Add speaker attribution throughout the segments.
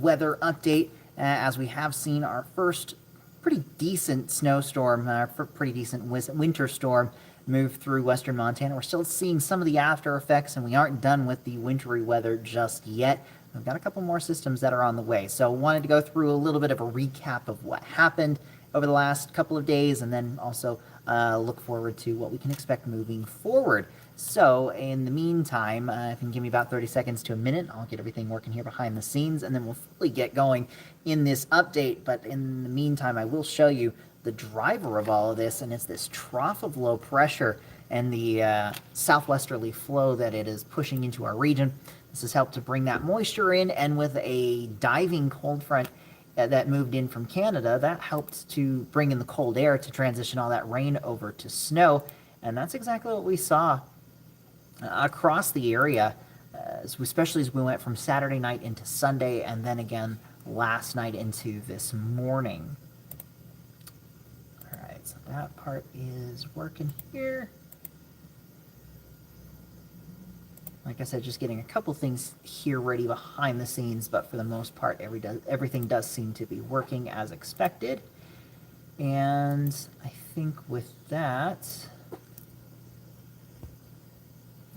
Speaker 1: weather update, as we have seen our first pretty decent snowstorm, pretty decent winter storm move through western Montana. We're still seeing some of the after effects, and we aren't done with the wintry weather just yet. We've got a couple more systems that are on the way. So wanted to go through a little bit of a recap of what happened over the last couple of days, and then also look forward to what we can expect moving forward. So in the meantime, if you can give me about 30 seconds to a minute, I'll get everything working here behind the scenes, and then we'll fully get going in this update. But in the meantime, I will show you the driver of all of this, and it's this trough of low pressure and the southwesterly flow that it is pushing into our region. This has helped to bring that moisture in, and with a diving cold front that moved in from Canada, that helped to bring in the cold air to transition all that rain over to snow. And that's exactly what we saw across the area, especially as we went from Saturday night into Sunday, and then again last night into this morning. All right, so that part is working here. Like I said, just getting a couple things here ready behind the scenes, but for the most part, everything does seem to be working as expected. And I think with that,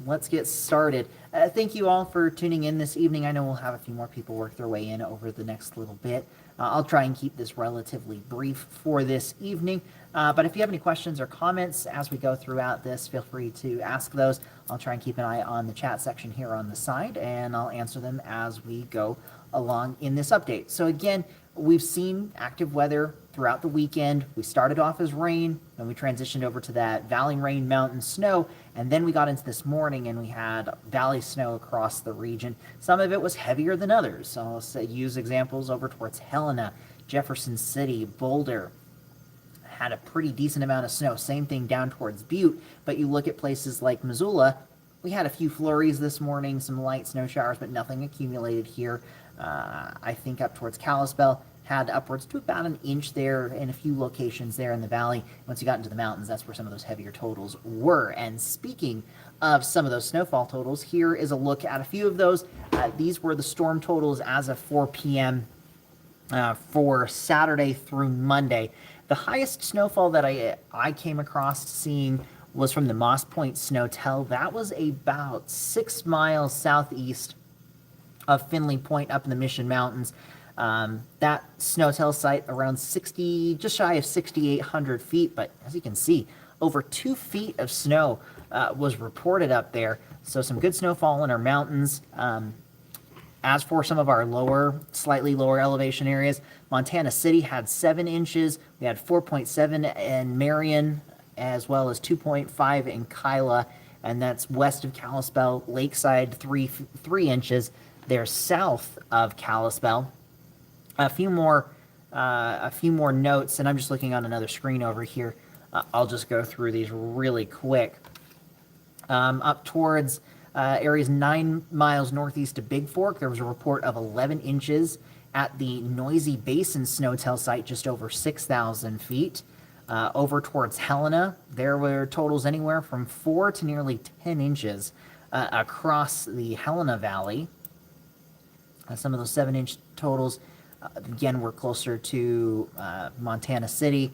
Speaker 1: let's get started. Thank you all for tuning in this evening. I know we'll have a few more people work their way in over the next little bit. I'll try and keep this relatively brief for this evening. But if you have any questions or comments as we go throughout this, feel free to ask those. I'll try and keep an eye on the chat section here on the side, and I'll answer them as we go along in this update. So again, we've seen active weather throughout the weekend. We started off as rain, then we transitioned over to that valley rain, mountain snow, and then we got into this morning and we had valley snow across the region. Some of it was heavier than others. So I'll use examples over towards Helena, Jefferson City, Boulder. Had a pretty decent amount of snow. Same thing down towards Butte, but you look at places like Missoula, we had a few flurries this morning, some light snow showers, but nothing accumulated here. I think up towards Kalispell had upwards to about an inch there in a few locations there in the valley. Once you got into the mountains, that's where some of those heavier totals were. And speaking of some of those snowfall totals, here is a look at a few of those. These were the storm totals as of 4 p.m. For Saturday through Monday. The highest snowfall that I came across seeing was from the Moss Point Snowtell. That was about 6 miles southeast of Finley Point up in the Mission Mountains. That Snowtell site around just shy of 6,800 feet, but as you can see, over 2 feet of snow was reported up there. So some good snowfall in our mountains. As for some of our slightly lower elevation areas, Montana City had 7 inches. We had 4.7 in Marion, as well as 2.5 in Kyla, and that's west of Kalispell. Lakeside, 3 inches. They're south of Kalispell. A few more notes, and I'm just looking on another screen over here. I'll just go through these really quick. Up towards areas 9 miles northeast of Big Fork, there was a report of 11 inches at the Noisy Basin Snowtell site, just over 6,000 feet. Over towards Helena, there were totals anywhere from 4 to nearly 10 inches across the Helena Valley. Some of those 7-inch totals, again, were closer to Montana City,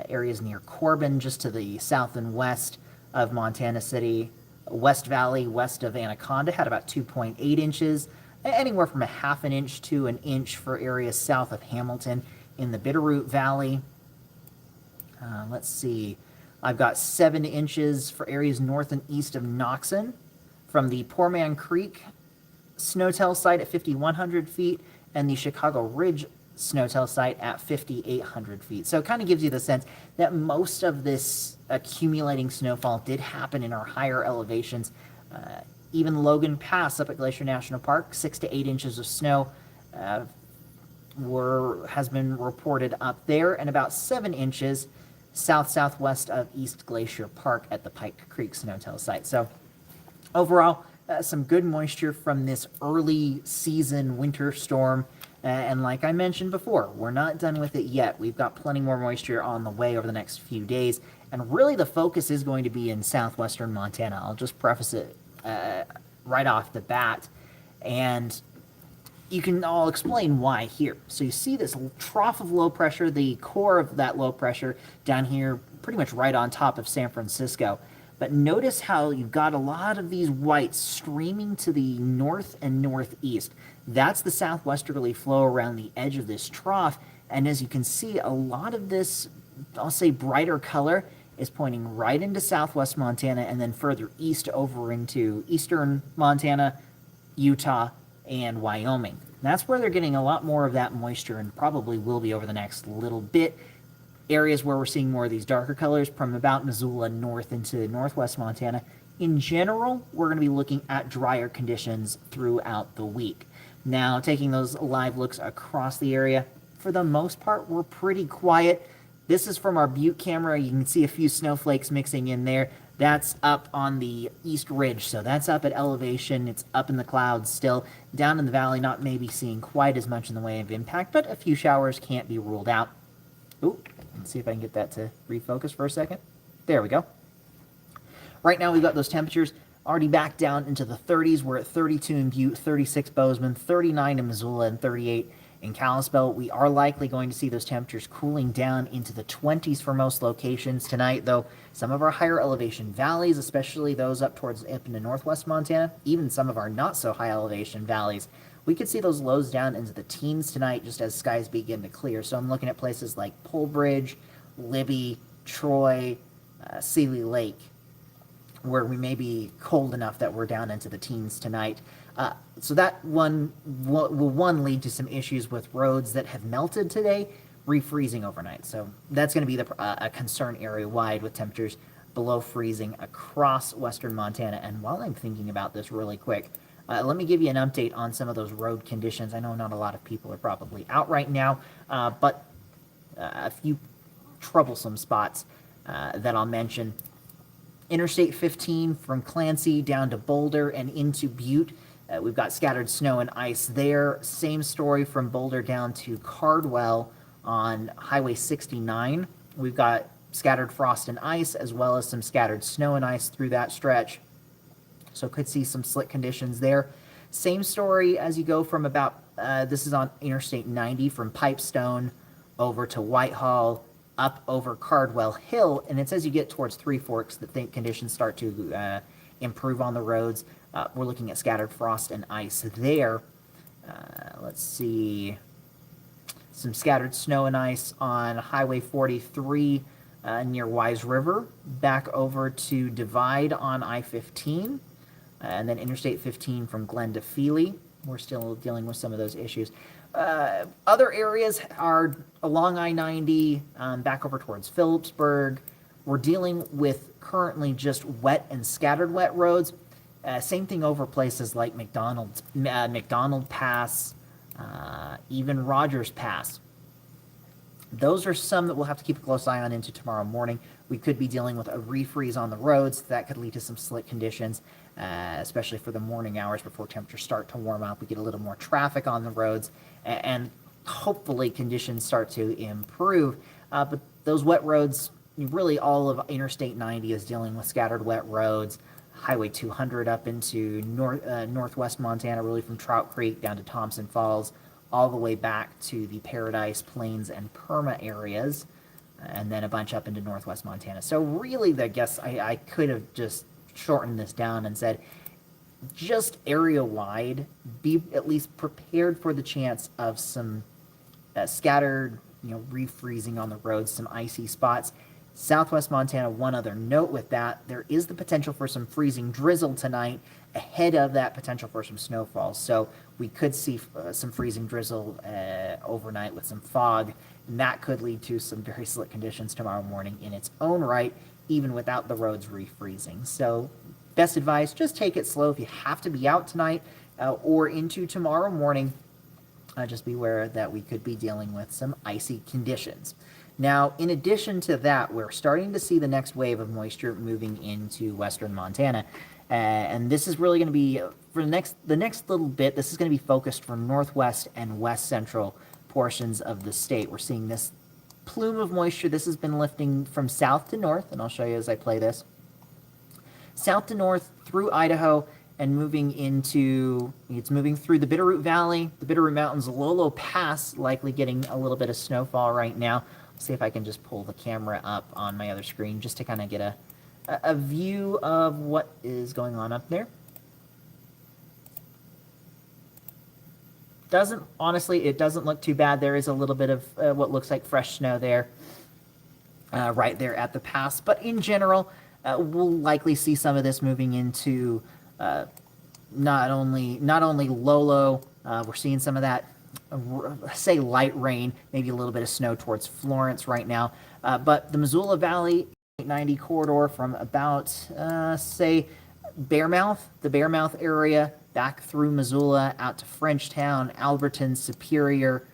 Speaker 1: areas near Corbin, just to the south and west of Montana City. West Valley, west of Anaconda, had about 2.8 inches, anywhere from a half an inch to an inch for areas south of Hamilton. In the Bitterroot Valley, let's see, I've got 7 inches for areas north and east of Noxon. From the Poor Man Creek Snowtell site at 5,100 feet, and the Chicago Ridge Snowtell site at 5,800 feet. So it kind of gives you the sense that most of this accumulating snowfall did happen in our higher elevations. Even Logan Pass up at Glacier National Park, 6 to 8 inches of snow has been reported up there, and about 7 inches southwest of East Glacier Park at the Pike Creek Snowtell site. So overall, some good moisture from this early season winter storm. And like I mentioned before, we're not done with it yet. We've got plenty more moisture on the way over the next few days. And really the focus is going to be in southwestern Montana. I'll just preface it right off the bat. And I'll explain why here. So you see this trough of low pressure, the core of that low pressure down here, pretty much right on top of San Francisco. But notice how you've got a lot of these whites streaming to the north and northeast. That's the southwesterly flow around the edge of this trough. And as you can see, a lot of this, I'll say brighter color, is pointing right into southwest Montana and then further east over into eastern Montana, Utah, and Wyoming. That's where they're getting a lot more of that moisture and probably will be over the next little bit. Areas where we're seeing more of these darker colors from about Missoula north into northwest Montana. In general, we're going to be looking at drier conditions throughout the week. Now, taking those live looks across the area, for the most part, we're pretty quiet. This is from our Butte camera. You can see a few snowflakes mixing in there. That's up on the East Ridge, so that's up at elevation. It's up in the clouds still. Down in the valley, not maybe seeing quite as much in the way of impact, but a few showers can't be ruled out. Ooh, let's see if I can get that to refocus for a second. There we go. Right now we've got those temperatures already back down into the 30s. We're at 32 in Butte, 36 Bozeman, 39 in Missoula, and 38 in Kalispell. We are likely going to see those temperatures cooling down into the 20s for most locations tonight, though some of our higher elevation valleys, especially those up into northwest Montana, even some of our not so high elevation valleys, we could see those lows down into the teens tonight just as skies begin to clear. So I'm looking at places like Polbridge, Libby, Troy, Seeley Lake, where we may be cold enough that we're down into the teens tonight. So that will lead to some issues with roads that have melted today, refreezing overnight. So that's going to be a concern area-wide with temperatures below freezing across western Montana. And while I'm thinking about this really quick, let me give you an update on some of those road conditions. I know not a lot of people are probably out right now, but a few troublesome spots that I'll mention. Interstate 15 from Clancy down to Boulder and into Butte. We've got scattered snow and ice there. Same story from Boulder down to Cardwell on Highway 69. We've got scattered frost and ice as well as some scattered snow and ice through that stretch. So could see some slick conditions there. Same story as you go from about, this is on Interstate 90 from Pipestone over to Whitehall, up over Cardwell Hill, and it's as you get towards Three Forks that conditions start to improve on the roads. We're looking at scattered frost and ice there. Let's see, some scattered snow and ice on Highway 43 near Wise River, back over to Divide on I-15, and then Interstate 15 from Glen to Feely. We're still dealing with some of those issues. Other areas are along I-90, back over towards Phillipsburg. We're dealing with currently just wet and scattered wet roads. Same thing over places like McDonald Pass, even Rogers Pass. Those are some that we'll have to keep a close eye on into tomorrow morning. We could be dealing with a refreeze on the roads. That could lead to some slick conditions, especially for the morning hours before temperatures start to warm up. We get a little more traffic on the roads, and hopefully conditions start to improve. But those wet roads, really all of Interstate 90 is dealing with scattered wet roads. Highway 200 up into northwest Montana, really from Trout Creek down to Thompson Falls, all the way back to the Paradise, Plains, and Perma areas, and then a bunch up into northwest Montana. So really, I guess I could have just shortened this down and said, just area-wide, be at least prepared for the chance of some scattered, refreezing on the roads, some icy spots. Southwest Montana, one other note with that, there is the potential for some freezing drizzle tonight ahead of that potential for some snowfall. So we could see some freezing drizzle overnight with some fog, and that could lead to some very slick conditions tomorrow morning in its own right, even without the roads refreezing. So best advice, just take it slow. If you have to be out tonight or into tomorrow morning, just beware that we could be dealing with some icy conditions. Now, in addition to that, we're starting to see the next wave of moisture moving into western Montana. And this is really going to be, for the next little bit, this is going to be focused for northwest and west central portions of the state. We're seeing this plume of moisture. This has been lifting from south to north, and I'll show you as I play this. South to north through Idaho, and it's moving through the Bitterroot Valley, the Bitterroot Mountains, Lolo Pass, likely getting a little bit of snowfall right now. Let's see if I can just pull the camera up on my other screen just to kind of get a view of what is going on up there. Honestly, it doesn't look too bad. There is a little bit of what looks like fresh snow there, right there at the pass. But in general, we'll likely see some of this moving into not only Lolo. We're seeing some of that, say, light rain, maybe a little bit of snow towards Florence right now. But the Missoula Valley 890 corridor from about, say, the Bearmouth area, back through Missoula, out to Frenchtown, Alberton, Superior.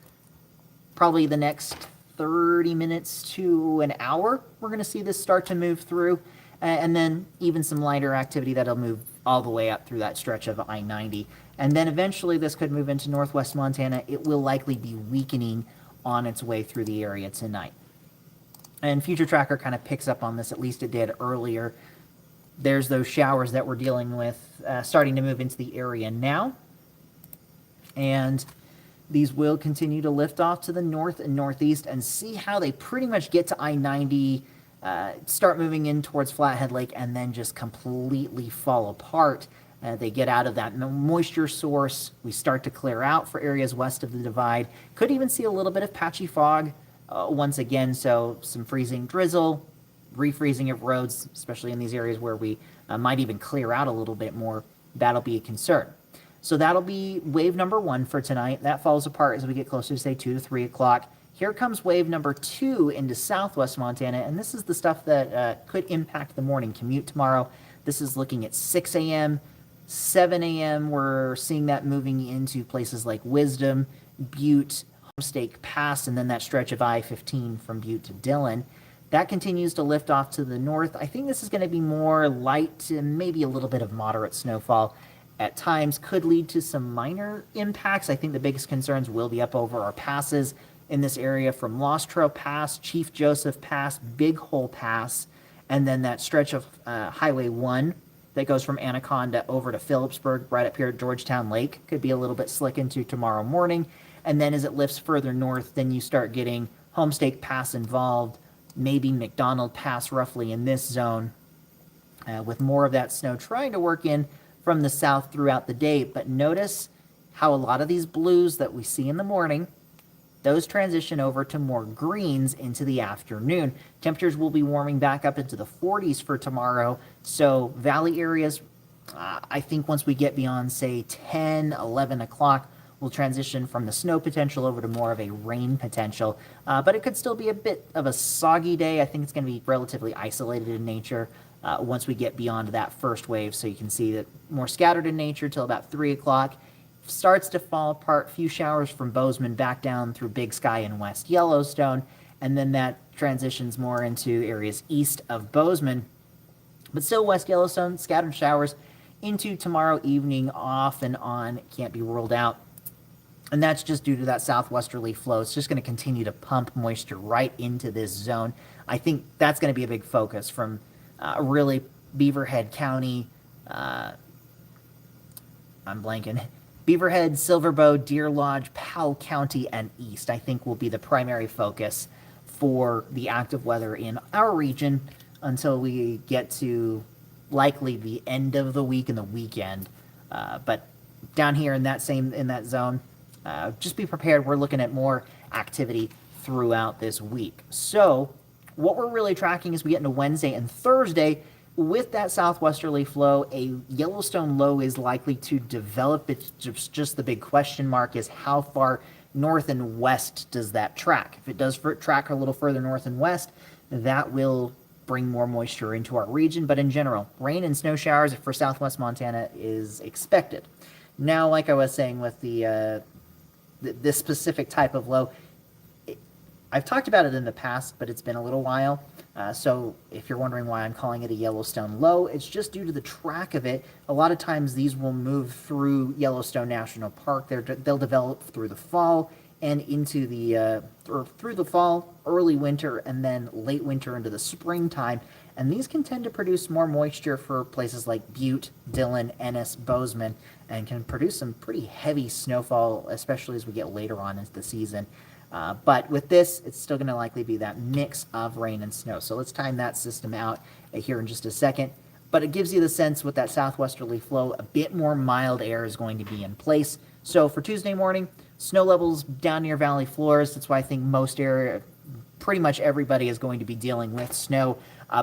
Speaker 1: Probably the next 30 minutes to an hour, we're going to see this start to move through. And then even some lighter activity that'll move all the way up through that stretch of I-90. And then eventually this could move into northwest Montana. It will likely be weakening on its way through the area tonight. And Future Tracker kind of picks up on this, at least it did earlier. There's those showers that we're dealing with starting to move into the area now. And these will continue to lift off to the north and northeast, and see how they pretty much get to I-90, start moving in towards Flathead Lake, and then just completely fall apart. They get out of that moisture source. We start to clear out for areas west of the divide. Could even see a little bit of patchy fog once again, so some freezing drizzle, refreezing of roads, especially in these areas where we might even clear out a little bit more. That'll be a concern. So that'll be wave number 1 for tonight. That falls apart as we get closer to, say, 2 to 3 o'clock. Here comes wave number 2 into southwest Montana, and this is the stuff that could impact the morning commute tomorrow. This is looking at 6 a.m., 7 a.m. We're seeing that moving into places like Wisdom, Butte, Homestake Pass, and then that stretch of I-15 from Butte to Dillon. That continues to lift off to the north. I think this is going to be more light and maybe a little bit of moderate snowfall. At times could lead to some minor impacts. I think the biggest concerns will be up over our passes in this area from Lost Trail Pass, Chief Joseph Pass, Big Hole Pass, and then that stretch of Highway 1 that goes from Anaconda over to Phillipsburg, right up here at Georgetown Lake. Could be a little bit slick into tomorrow morning. And then as it lifts further north, then you start getting Homestake Pass involved, maybe McDonald Pass roughly in this zone, with more of that snow trying to work in from the south throughout the day. But notice how a lot of these blues that we see in the morning, those transition over to more greens into the afternoon. Temperatures will be warming back up into the 40s for tomorrow. So valley areas, I think once we get beyond, say, 10, 11 o'clock, we'll transition from the snow potential over to more of a rain potential. But it could still be a bit of a soggy day. I think it's going to be relatively isolated in nature once we get beyond that first wave. So you can see that more scattered in nature till about 3 o'clock. Starts to fall apart. Few showers from Bozeman back down through Big Sky and West Yellowstone. And then that transitions more into areas east of Bozeman. But still West Yellowstone, scattered showers into tomorrow evening, off and on. Can't be ruled out. And that's just due to that southwesterly flow. It's just going to continue to pump moisture right into this zone. I think that's going to be a big focus from really Beaverhead County. I'm blanking. Beaverhead, Silverbow, Deer Lodge, Powell County, and east, I think, will be the primary focus for the active weather in our region until we get to likely the end of the week and the weekend. But down here in that zone, just be prepared. We're looking at more activity throughout this week. So what we're really tracking as we get into Wednesday and Thursday, with that southwesterly flow, a Yellowstone low is likely to develop. It's just the big question mark is how far north and west does that track? If it does track a little further north and west, that will bring more moisture into our region. But in general, rain and snow showers for southwest Montana is expected. Now, like I was saying with this specific type of low, I've talked about it in the past, but it's been a little while. So if you're wondering why I'm calling it a Yellowstone low, it's just due to the track of it. A lot of times these will move through Yellowstone National Park. They'll develop through the fall and into or through the fall, early winter, and then late winter into the springtime. and these can tend to produce more moisture for places like Butte, Dillon, Ennis, Bozeman, and can produce some pretty heavy snowfall, especially as we get later on into the season. But with this, it's still going to likely be that mix of rain and snow. So let's time that system out here in just a second. But it gives you the sense with that southwesterly flow, a bit more mild air is going to be in place. So for Tuesday morning, snow levels down near valley floors. That's why I think most area, pretty much everybody is going to be dealing with snow.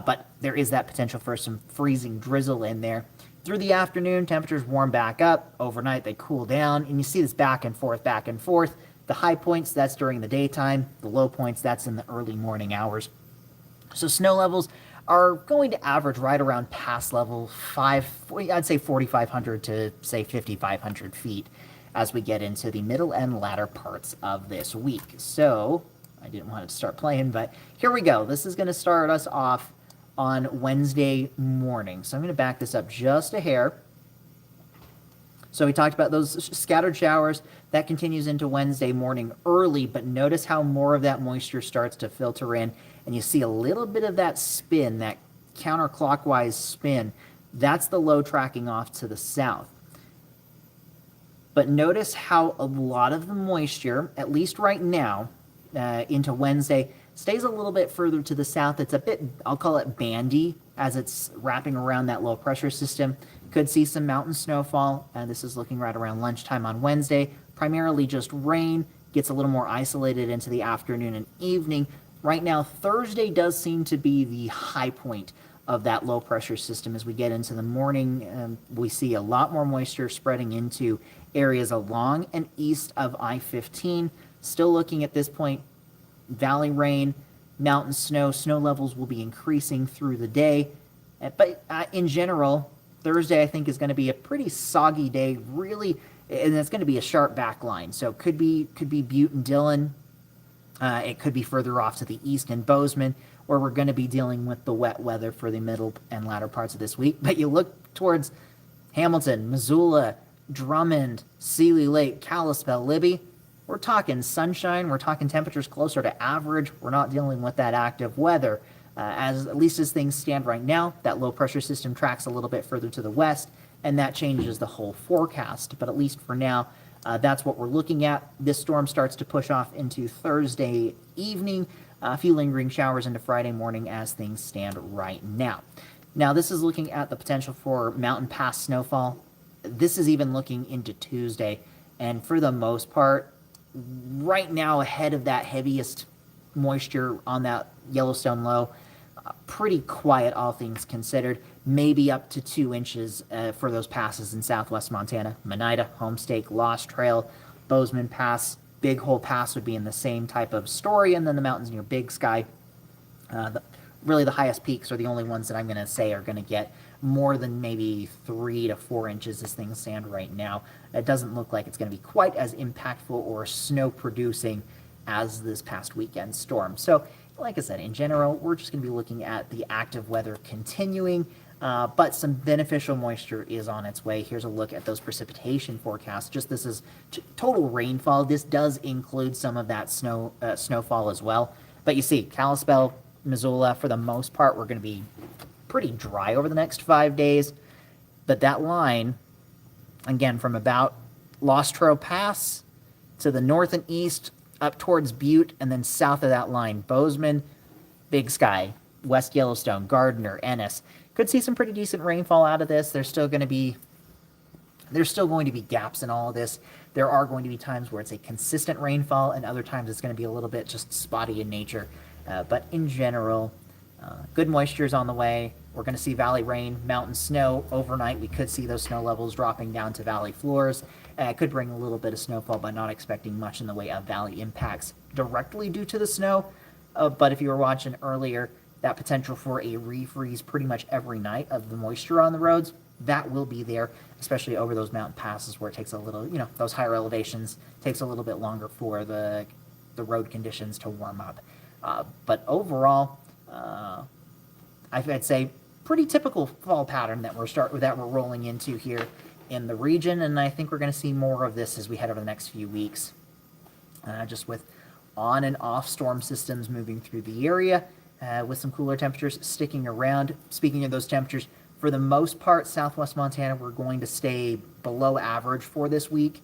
Speaker 1: But there is that potential for some freezing drizzle in there. Through the afternoon, temperatures warm back up. Overnight, they cool down. And you see this back and forth, back and forth. The high points, that's during the daytime. The low points, that's in the early morning hours. So snow levels are going to average right around pass level 5, I'd say 4,500 to say 5,500 feet as we get into the middle and latter parts of this week. So I didn't want it to start playing, but here we go. This is going to start us off on Wednesday morning. So I'm going to back this up just a hair. So we talked about those scattered showers. That continues into Wednesday morning early, but notice how more of that moisture starts to filter in, and you see a little bit of that spin, that counterclockwise spin. That's the low tracking off to the south. But notice how a lot of the moisture, at least right now, into Wednesday, stays a little bit further to the south. It's a bit, I'll call it bandy, as it's wrapping around that low pressure system. Could see some mountain snowfall. This is looking right around lunchtime on Wednesday. Primarily just rain. Gets a little more isolated into the afternoon and evening. Right now, Thursday does seem to be the high point of that low pressure system. As we get into the morning, we see a lot more moisture spreading into areas along and east of I-15. Still looking at this point, valley rain, mountain snow. Snow levels will be increasing through the day. But in general, Thursday, I think, is going to be a pretty soggy day, really, and it's going to be a sharp back line. So it could be Butte and Dillon. It could be further off to the east in Bozeman, where we're going to be dealing with the wet weather for the middle and latter parts of this week. But you look towards Hamilton, Missoula, Drummond, Seeley Lake, Kalispell, Libby, we're talking sunshine. We're talking temperatures closer to average. We're not dealing with that active weather. At least as things stand right now, that low pressure system tracks a little bit further to the west, and that changes the whole forecast. But at least for now, that's what we're looking at. This storm starts to push off into Thursday evening, a few lingering showers into Friday morning as things stand right now. Now, this is looking at the potential for mountain pass snowfall. This is even looking into Tuesday, and for the most part, right now ahead of that heaviest moisture on that Yellowstone low, pretty quiet, all things considered. Maybe up to 2 inches for those passes in southwest Montana. Monida, Homestake, Lost Trail, Bozeman Pass, Big Hole Pass would be in the same type of story, and then the mountains near Big Sky. Really the highest peaks are the only ones that I'm going to say are going to get more than maybe 3 to 4 inches as things stand right now. It doesn't look like it's going to be quite as impactful or snow-producing as this past weekend storm. So, like I said, in general, we're just going to be looking at the active weather continuing, but some beneficial moisture is on its way. Here's a look at those precipitation forecasts. Just this is total rainfall. This does include some of that snowfall as well. But you see, Kalispell, Missoula, for the most part, we're going to be pretty dry over the next 5 days. But that line, again, from about Lost Trail Pass to the north and east, up towards Butte, and then south of that line, Bozeman, Big Sky, West Yellowstone, Gardner, Ennis. Could see some pretty decent rainfall out of this. There's still going to be gaps in all of this. There are going to be times where it's a consistent rainfall, and other times it's going to be a little bit just spotty in nature. But in general, good moisture is on the way. We're going to see valley rain, mountain snow overnight. We could see those snow levels dropping down to valley floors. It could bring a little bit of snowfall, but not expecting much in the way of valley impacts directly due to the snow. But if you were watching earlier, that potential for a refreeze pretty much every night of the moisture on the roads, that will be there, especially over those mountain passes where it takes a little, those higher elevations, takes a little bit longer for the road conditions to warm up. But overall, I'd say pretty typical fall pattern that we're rolling into here in the region, and I think we're going to see more of this as we head over the next few weeks, just with on and off storm systems moving through the area. with some cooler temperatures sticking around. Speaking of those temperatures, for the most part, southwest Montana, we're going to stay below average for this week,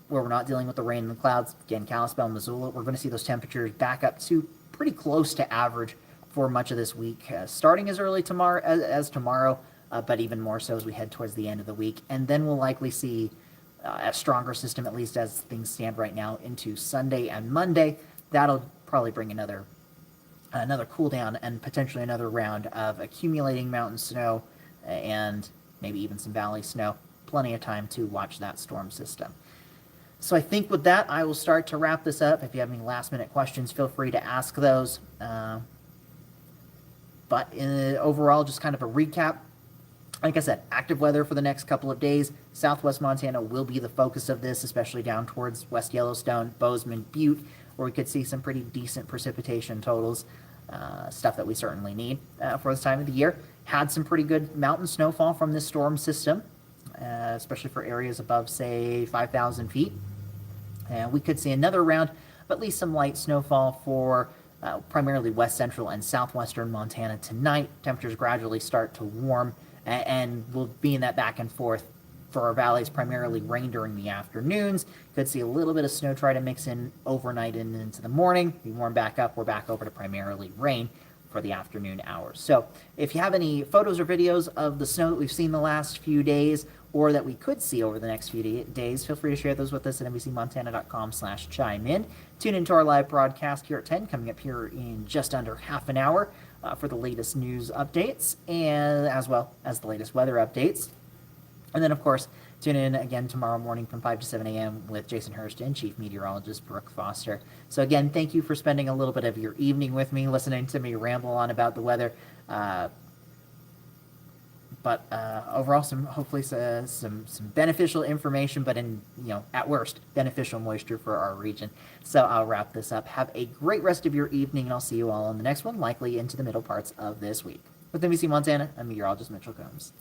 Speaker 1: where we're not dealing with the rain and the clouds. Again, Kalispell, Missoula, we're going to see those temperatures back up to pretty close to average for much of this week, starting as early tomorrow as tomorrow, but even more so as we head towards the end of the week. And then we'll likely see a stronger system, at least as things stand right now, into Sunday and Monday. That'll probably bring another cool down and potentially another round of accumulating mountain snow and maybe even some valley snow. Plenty of time to watch that storm system. So I think with that, I will start to wrap this up. If you have any last minute questions, feel free to ask those. But overall, just kind of a recap. Like I said, active weather for the next couple of days. Southwest Montana will be the focus of this, especially down towards West Yellowstone, Bozeman, Butte, where we could see some pretty decent precipitation totals, stuff that we certainly need for this time of the year. Had some pretty good mountain snowfall from this storm system, especially for areas above, say, 5,000 feet. We could see another round, but at least some light snowfall for primarily west central and southwestern Montana tonight. Temperatures gradually start to warm, and we'll be in that back and forth for our valleys, primarily rain during the afternoons. Could see a little bit of snow try to mix in overnight and into the morning. We warm back up, we're back over to primarily rain for the afternoon hours. So if you have any photos or videos of the snow that we've seen the last few days, or that we could see over the next few days, feel free to share those with us at nbcmontana.com/chime-in. Tune into our live broadcast here at 10, coming up here in just under half an hour for the latest news updates, and as well as the latest weather updates. And then, of course, tune in again tomorrow morning from 5 to 7 a.m. with Jason Hurst and Chief Meteorologist Brooke Foster. So again, thank you for spending a little bit of your evening with me, listening to me ramble on about the weather. But overall, hopefully some beneficial information, but at worst, beneficial moisture for our region. So I'll wrap this up. Have a great rest of your evening, and I'll see you all on the next one, likely into the middle parts of this week. With NBC Montana, I'm meteorologist Mitchell Combs.